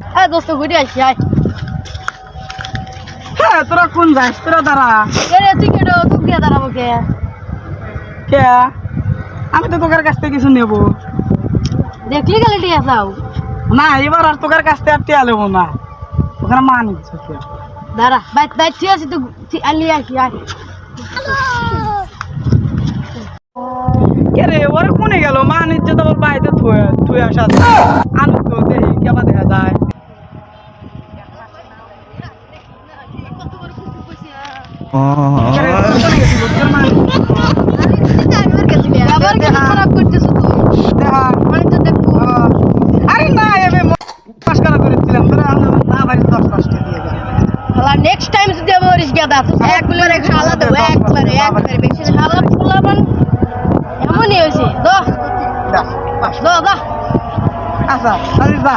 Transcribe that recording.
হ্যাঁ দোস্ত ঘুরে আসি আয়। হ্যাঁ তোরা কোন যাস তোরা দাঁড়া এরে তুই কেটো তুই গিয়ে দাঁড়াবো কে? কে আমি তো তোকার কাছ থেকে কিছু নেবো দেখলি গেলে টিয়া চাও না এবার আর তোকার কাছ থেকে আর টিয়া নেবো না ওখানে মা নিচ্ছে দাঁড়া বাইক বাইক ঠিক আছে তুই আলি আসি আয়। কে রে ওরা কোনে গেল মা নিচ্ছে তো ওর বাড়িতে থুয়ে আসা আনু তো দেখি কেবা দেখা যায় কে রে, তোর কোনে গেছিল? তোর মা আবার কেন খারাপ করতেছো তুই? দেখা আমি তো দেখবো আরে না এবে পাস করা করেছিলাম তোরা না ভাই 10 দিয়ে দে শালা নেক্সট টাইম যদি আমি ওরিস গেদা একবারে শালা দেবো একবারে বেশি শালা ফুলাবান এমনই হয়েছে দো দাস দো দো আচ্ছা আরে যা